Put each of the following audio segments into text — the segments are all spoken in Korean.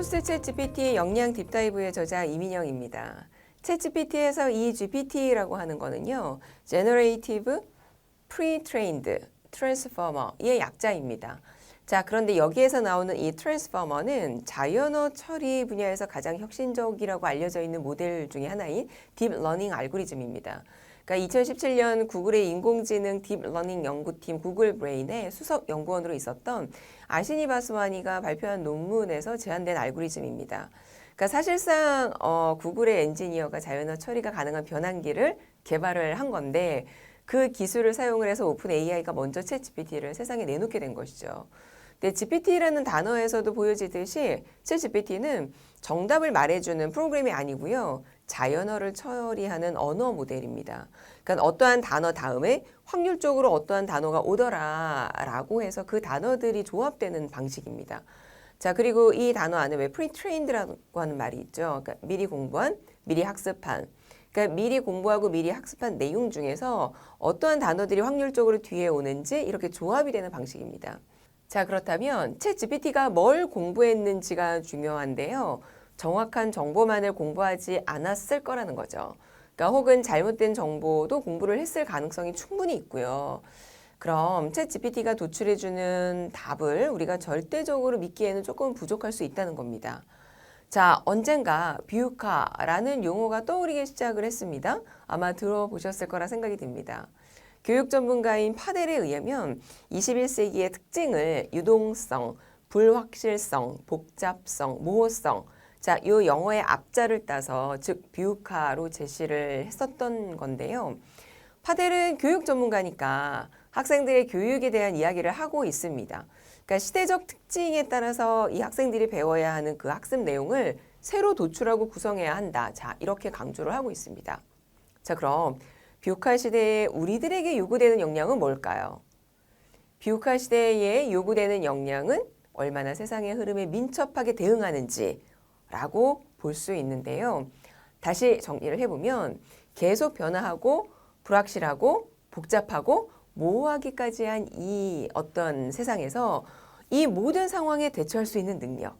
호스트 챗GPT 역량 딥다이브의 저자 이민영입니다. 챗GPT에서 이 GPT라고 하는 거는요, Generative Pre-trained Transformer의 약자입니다. 자, 그런데 여기에서 나오는 이 트랜스포머는 자연어 처리 분야에서 가장 혁신적이라고 알려져 있는 모델 중에 하나인 딥러닝 알고리즘입니다. 그러니까 2017년 구글의 인공지능 딥러닝 연구팀 구글 브레인의 수석 연구원으로 있었던 아시니 바스와니가 발표한 논문에서 제안된 알고리즘입니다. 그러니까 사실상 구글의 엔지니어가 자연어 처리가 가능한 변환기를 개발을 한 건데 그 기술을 사용을 해서 오픈 AI가 먼저 챗 GPT를 세상에 내놓게 된 것이죠. 근데 GPT라는 단어에서도 보여지듯이 챗 GPT는 정답을 말해주는 프로그램이 아니고요. 자연어를 처리하는 언어 모델입니다. 그러니까 어떠한 단어 다음에 확률적으로 어떠한 단어가 오더라라고 해서 그 단어들이 조합되는 방식입니다. 자, 그리고 이 단어 안에 왜 pre-trained라고 하는 말이 있죠. 그러니까 미리 공부한, 미리 학습한. 그러니까 미리 공부하고 미리 학습한 내용 중에서 어떠한 단어들이 확률적으로 뒤에 오는지 이렇게 조합이 되는 방식입니다. 자, 그렇다면 챗 GPT가 뭘 공부했는지가 중요한데요. 정확한 정보만을 공부하지 않았을 거라는 거죠. 그러니까 혹은 잘못된 정보도 공부를 했을 가능성이 충분히 있고요. 그럼 챗 GPT가 도출해주는 답을 우리가 절대적으로 믿기에는 조금 부족할 수 있다는 겁니다. 자, 언젠가 뷰카라는 용어가 떠오르기 시작을 했습니다. 아마 들어보셨을 거라 생각이 듭니다. 교육 전문가인 파델에 의하면 21세기의 특징을 유동성, 불확실성, 복잡성, 모호성, 자, 이 영어의 앞자를 따서 즉 뷰카로 제시를 했었던 건데요. 파델은 교육 전문가니까 학생들의 교육에 대한 이야기를 하고 있습니다. 그러니까 시대적 특징에 따라서 이 학생들이 배워야 하는 그 학습 내용을 새로 도출하고 구성해야 한다. 자, 이렇게 강조를 하고 있습니다. 자, 그럼 뷰카 시대에 우리들에게 요구되는 역량은 뭘까요? 뷰카 시대에 요구되는 역량은 얼마나 세상의 흐름에 민첩하게 대응하는지 라고 볼 수 있는데요. 다시 정리를 해보면 계속 변화하고 불확실하고 복잡하고 모호하기까지 한 이 어떤 세상에서 이 모든 상황에 대처할 수 있는 능력.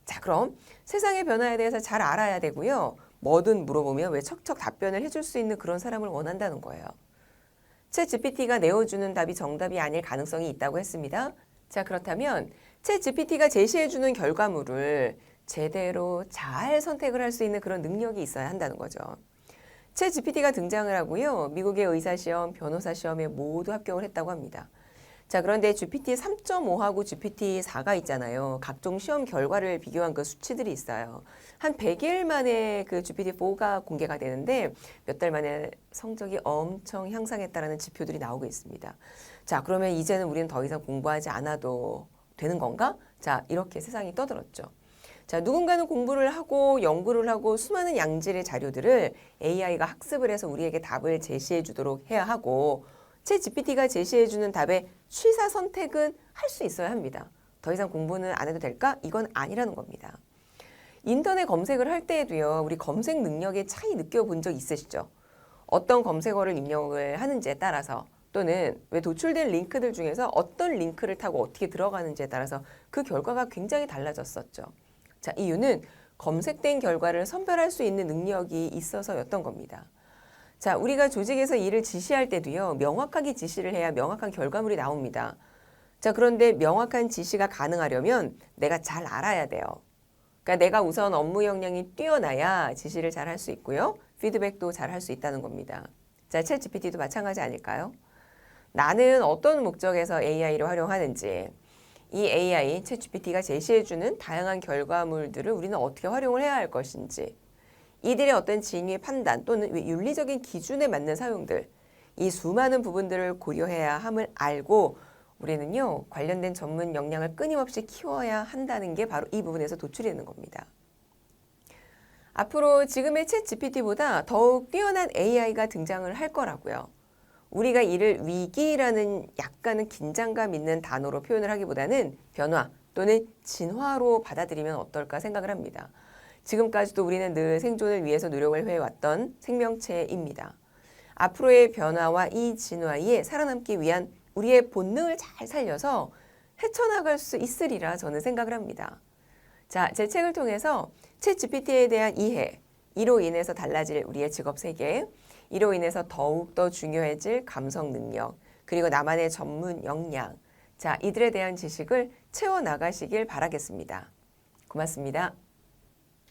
자, 그럼 세상의 변화에 대해서 잘 알아야 되고요. 뭐든 물어보면 왜 척척 답변을 해줄 수 있는 그런 사람을 원한다는 거예요. 챗 GPT가 내어주는 답이 정답이 아닐 가능성이 있다고 했습니다. 자, 그렇다면 챗 GPT가 제시해주는 결과물을 제대로 잘 선택을 할 수 있는 그런 능력이 있어야 한다는 거죠. 챗 GPT가 등장을 하고요. 미국의 의사시험, 변호사 시험에 모두 합격을 했다고 합니다. 자, 그런데 GPT 3.5하고 GPT 4가 있잖아요. 각종 시험 결과를 비교한 그 수치들이 있어요. 한 100일 만에 그 GPT 4가 공개가 되는데 몇 달 만에 성적이 엄청 향상했다라는 지표들이 나오고 있습니다. 자, 그러면 이제는 우리는 더 이상 공부하지 않아도 되는 건가? 자, 이렇게 세상이 떠들었죠. 자, 누군가는 공부를 하고 연구를 하고 수많은 양질의 자료들을 AI가 학습을 해서 우리에게 답을 제시해 주도록 해야 하고 챗 GPT가 제시해 주는 답의 취사 선택은 할 수 있어야 합니다. 더 이상 공부는 안 해도 될까? 이건 아니라는 겁니다. 인터넷 검색을 할 때에도요. 우리 검색 능력의 차이 느껴본 적 있으시죠? 어떤 검색어를 입력을 하는지에 따라서 또는 왜 도출된 링크들 중에서 어떤 링크를 타고 어떻게 들어가는지에 따라서 그 결과가 굉장히 달라졌었죠. 자, 이유는 검색된 결과를 선별할 수 있는 능력이 있어서였던 겁니다. 자, 우리가 조직에서 일을 지시할 때도요, 명확하게 지시를 해야 명확한 결과물이 나옵니다. 자, 그런데 명확한 지시가 가능하려면 내가 잘 알아야 돼요. 그러니까 내가 우선 업무 역량이 뛰어나야 지시를 잘 할 수 있고요, 피드백도 잘 할 수 있다는 겁니다. 자, 챗 GPT도 마찬가지 아닐까요? 나는 어떤 목적에서 AI를 활용하는지, 이 AI, 챗 GPT가 제시해주는 다양한 결과물들을 우리는 어떻게 활용을 해야 할 것인지, 이들의 어떤 진위의 판단 또는 윤리적인 기준에 맞는 사용들, 이 수많은 부분들을 고려해야 함을 알고 우리는요, 관련된 전문 역량을 끊임없이 키워야 한다는 게 바로 이 부분에서 도출이 되는 겁니다. 앞으로 지금의 챗 GPT보다 더욱 뛰어난 AI가 등장을 할 거라고요. 우리가 이를 위기라는 약간은 긴장감 있는 단어로 표현을 하기보다는 변화 또는 진화로 받아들이면 어떨까 생각을 합니다. 지금까지도 우리는 늘 생존을 위해서 노력을 해왔던 생명체입니다. 앞으로의 변화와 이 진화에 살아남기 위한 우리의 본능을 잘 살려서 헤쳐나갈 수 있으리라 저는 생각을 합니다. 자, 제 책을 통해서 챗 GPT에 대한 이해, 이로 인해서 달라질 우리의 직업 세계, 이로 인해서 더욱더 중요해질 감성 능력, 그리고 나만의 전문 역량, 자, 이들에 대한 지식을 채워나가시길 바라겠습니다. 고맙습니다.